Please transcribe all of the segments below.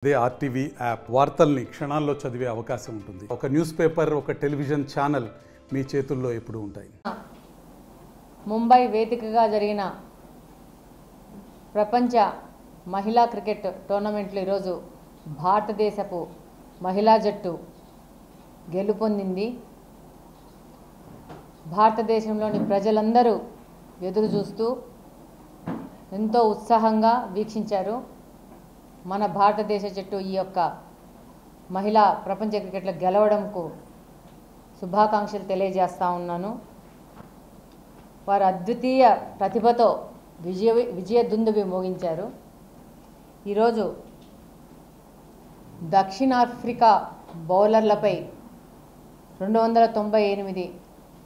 అదే RTV app వార్తల్ని క్షణాల్లో చదివే అవకాశం ఉంటుంది. ఒక న్యూస్ పేపర్, ఒక టెలివిజన్ ఛానల్ మీ చేతుల్లో ఎప్పుడూ ఉంటాయి. ముంబై వేదికగా జరిగిన ప్రపంచ మహిళా క్రికెట్ టోర్నమెంట్లో ఈరోజు భారతదేశపు మహిళా జట్టు గెలుపొందింది. భారతదేశంలోని ప్రజలందరూ ఎదురు చూస్తూ ఎంతో ఉత్సాహంగా వీక్షించారు. మన భారతదేశ జట్టు ఈ యొక్క మహిళా ప్రపంచ క్రికెట్లో గెలవడంకు శుభాకాంక్షలు తెలియజేస్తా ఉన్నాను. వారు అద్వితీయ ప్రతిభతో విజయ దుందుబి మోగించారు. ఈరోజు దక్షిణాఫ్రికా బౌలర్లపై 298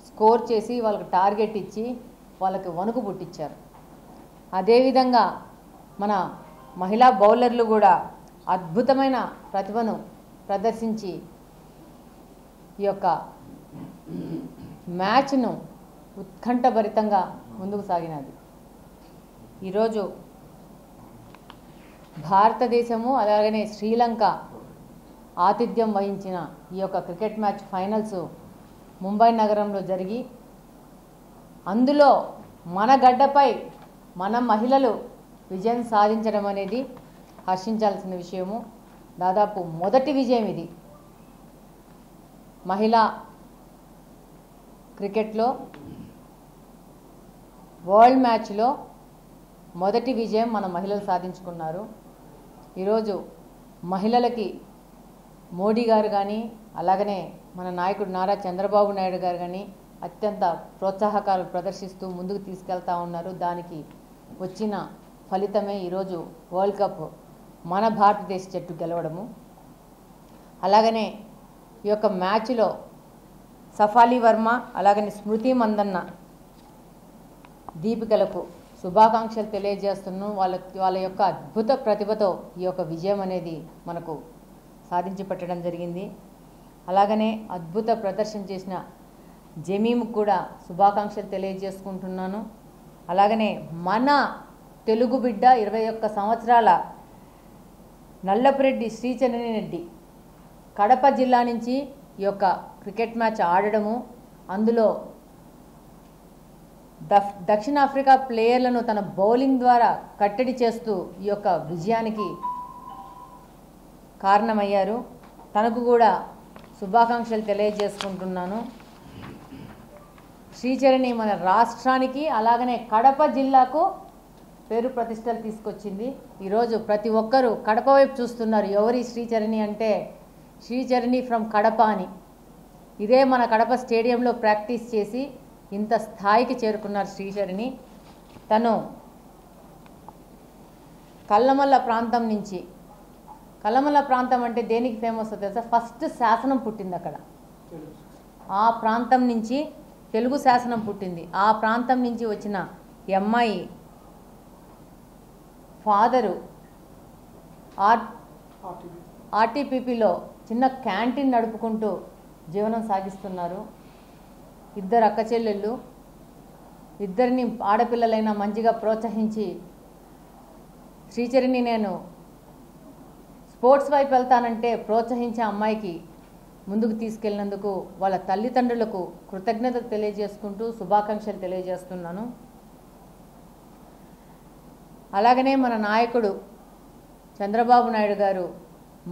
స్కోర్ చేసి వాళ్ళకి టార్గెట్ ఇచ్చి వాళ్ళకి వణుకు పుట్టించారు. అదేవిధంగా మన మహిళా బౌలర్లు కూడా అద్భుతమైన ప్రతిభను ప్రదర్శించి ఈ యొక్క మ్యాచ్ను ఉత్కంఠభరితంగా ముందుకు సాగినది. ఈరోజు భారతదేశము అలాగనే శ్రీలంక ఆతిథ్యం వహించిన ఈ యొక్క క్రికెట్ మ్యాచ్ ఫైనల్స్ ముంబై నగరంలో జరిగి అందులో మన గడ్డపై మన మహిళలు విజయం సాధించడం అనేది హర్షించాల్సిన విషయము. దాదాపు మొదటి విజయం ఇది. మహిళా క్రికెట్లో వరల్డ్ మ్యాచ్లో మొదటి విజయం మన మహిళలు సాధించుకున్నారు. ఈరోజు మహిళలకి మోడీ గారు కానీ అలాగనే మన నాయకుడు నారా చంద్రబాబు నాయుడు గారు కానీ అత్యంత ప్రోత్సాహకాలు ప్రదర్శిస్తూ ముందుకు తీసుకెళ్తా ఉన్నారు. దానికి వచ్చిన ఫలితమే ఈరోజు వరల్డ్ కప్ మన భారతదేశ జట్టు గెలవడము. అలాగనే ఈ యొక్క మ్యాచ్లో సఫాలి వర్మ అలాగనే స్మృతి మందన్న దీపికలకు శుభాకాంక్షలు తెలియజేస్తున్నాను. వాళ్ళ యొక్క అద్భుత ప్రతిభతో ఈ యొక్క విజయం అనేది మనకు సాధించి పెట్టడం జరిగింది. అలాగనే అద్భుత ప్రదర్శన చేసిన జమీమ్కి కూడా శుభాకాంక్షలు తెలియజేసుకుంటున్నాను. అలాగనే మన తెలుగు బిడ్డ 21 సంవత్సరాల నల్లపురెడ్డి శ్రీచరణి రెడ్డి కడప జిల్లా నుంచి ఈ యొక్క క్రికెట్ మ్యాచ్ ఆడడము, అందులో దక్షిణాఫ్రికా ప్లేయర్లను తన బౌలింగ్ ద్వారా కట్టడి చేస్తూ ఈ యొక్క విజయానికి కారణమయ్యారు. తనకు కూడా శుభాకాంక్షలు తెలియజేసుకుంటున్నాను. శ్రీచరణి మన రాష్ట్రానికి అలాగనే కడప జిల్లాకు పేరు ప్రతిష్టలు తీసుకొచ్చింది. ఈరోజు ప్రతి ఒక్కరూ కడప వైపు చూస్తున్నారు. ఎవరి శ్రీచరణి అంటే శ్రీచరణి ఫ్రమ్ కడప అని. ఇదే మన కడప స్టేడియంలో ప్రాక్టీస్ చేసి ఇంత స్థాయికి చేరుకున్నారు శ్రీచరణి. తను కల్లమల్ల ప్రాంతం నుంచి, కల్లమల్ల ప్రాంతం అంటే దేనికి ఫేమస్ తెలుసా? ఫస్ట్ శాసనం పుట్టింది అక్కడ. ఆ ప్రాంతం నుంచి తెలుగు శాసనం పుట్టింది. ఆ ప్రాంతం నుంచి వచ్చిన అమ్మాయి ఫాదరు ఆర్టీపీపీలో చిన్న క్యాంటీన్ నడుపుకుంటూ జీవనం సాగిస్తున్నారు. 2 అక్క చెల్లెళ్ళు, ఇద్దరిని ఆడపిల్లలైనా మంచిగా ప్రోత్సహించి శ్రీచరిని నేను స్పోర్ట్స్ వైపు వెళ్తానంటే ప్రోత్సహించే అమ్మాయికి ముందుకు తీసుకెళ్ళినందుకు వాళ్ళ తల్లిదండ్రులకు కృతజ్ఞతలు తెలియజేసుకుంటూ శుభాకాంక్షలు తెలియజేస్తున్నాను. అలాగనే మన నాయకుడు చంద్రబాబు నాయుడు గారు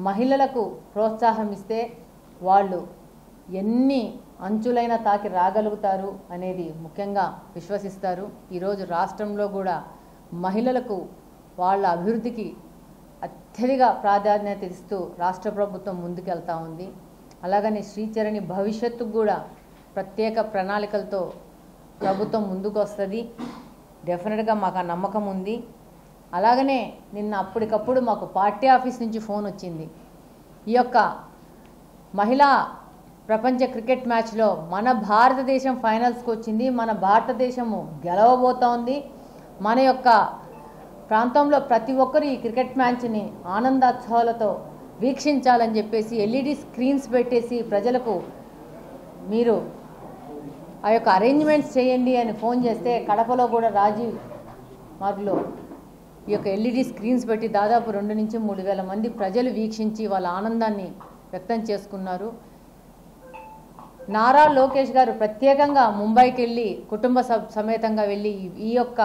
మహిళలకు ప్రోత్సాహం ఇస్తే వాళ్ళు ఎన్ని అంచులైనా తాకి రాగలుగుతారు అనేది ముఖ్యంగా విశ్వసిస్తారు. ఈరోజు రాష్ట్రంలో కూడా మహిళలకు వాళ్ళ అభివృద్ధికి అత్యధిక ప్రాధాన్యత ఇస్తూ రాష్ట్ర ప్రభుత్వం ముందుకెళ్తా ఉంది. అలాగనే శ్రీచరణి భవిష్యత్తుకు కూడా ప్రత్యేక ప్రణాళికలతో ప్రభుత్వం ముందుకు వస్తుంది. డెఫినెట్గా మాకు ఆ నమ్మకం ఉంది. అలాగనే నిన్న అప్పటికప్పుడు మాకు పార్టీ ఆఫీస్ నుంచి ఫోన్ వచ్చింది. ఈ యొక్క మహిళా ప్రపంచ క్రికెట్ మ్యాచ్లో మన భారతదేశం ఫైనల్స్కి వచ్చింది, మన భారతదేశము గెలవబోతోంది, మన యొక్క ప్రాంతంలో ప్రతి ఒక్కరు ఈ క్రికెట్ మ్యాచ్ని ఆనందోత్సవాలతో వీక్షించాలని చెప్పేసి ఎల్ఈడి స్క్రీన్స్ పెట్టేసి ప్రజలకు మీరు ఆ యొక్క అరేంజ్మెంట్స్ చేయండి అని ఫోన్ చేస్తే కడపలో కూడా రాజీవ్ మార్గ్లో ఈ యొక్క ఎల్ఈడి స్క్రీన్స్ పెట్టి దాదాపు 2 నుంచి 3 వేల మంది ప్రజలు వీక్షించి వాళ్ళ ఆనందాన్ని వ్యక్తం చేసుకున్నారు. నారా లోకేష్ గారు ప్రత్యేకంగా ముంబైకి వెళ్ళి కుటుంబ సమేతంగా వెళ్ళి ఈ యొక్క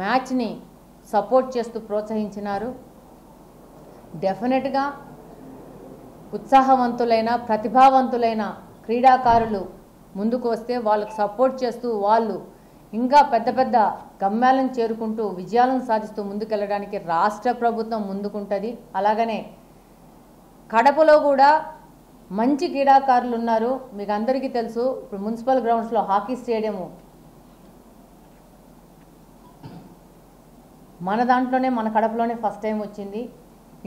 మ్యాచ్ని సపోర్ట్ చేస్తూ ప్రోత్సహించినారు. డెఫినెట్గా ఉత్సాహవంతులైన ప్రతిభావంతులైన క్రీడాకారులు ముందుకు వస్తే వాళ్ళకు సపోర్ట్ చేస్తూ వాళ్ళు ఇంకా పెద్ద పెద్ద గమ్యాలను చేరుకుంటూ విజయాలను సాధిస్తూ ముందుకెళ్ళడానికి రాష్ట్ర ప్రభుత్వం ముందుకుంటుంది. అలాగనే కడపలో కూడా మంచి క్రీడాకారులు ఉన్నారు. మీకు అందరికీ తెలుసు, ఇప్పుడు మున్సిపల్ గ్రౌండ్స్లో హాకీ స్టేడియము మన దాంట్లోనే మన కడపలోనే ఫస్ట్ టైం వచ్చింది.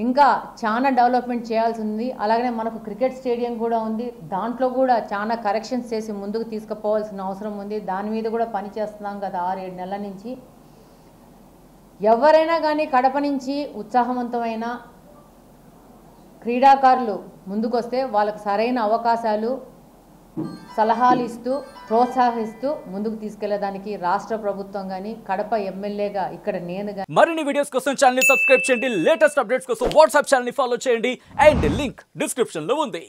ఇంకా చాలా డెవలప్మెంట్ చేయాల్సి ఉంది. అలాగనే మనకు క్రికెట్ స్టేడియం కూడా ఉంది. దాంట్లో కూడా చాలా కరెక్షన్స్ చేసి ముందుకు తీసుకుపోవాల్సిన అవసరం ఉంది. దాని మీద కూడా పని చేస్తున్నాం గత 6-7 నెలల నుంచి. ఎవరైనా కానీ కడప నుంచి ఉత్సాహవంతమైన క్రీడాకారులు ముందుకొస్తే వాళ్ళకు సరైన అవకాశాలు సలహాలు ఇస్తూ ప్రోత్సహిస్తూ ముందుకు తీసుకెళ్లేదానికి రాష్ట్ర ప్రభుత్వం కానీ కడప ఎమ్మెల్యేగా ఇక్కడ నేను కానీ మరిన్ని వీడియోస్ కోసం ఛానల్ ని సబ్స్క్రైబ్ చేయండి. లేటెస్ట్ అప్డేట్స్ కోసం వాట్సాప్ ఛానల్ ని ఫాలో చేయండి. అండ్ లింక్ డిస్క్రిప్షన్ లో ఉంది.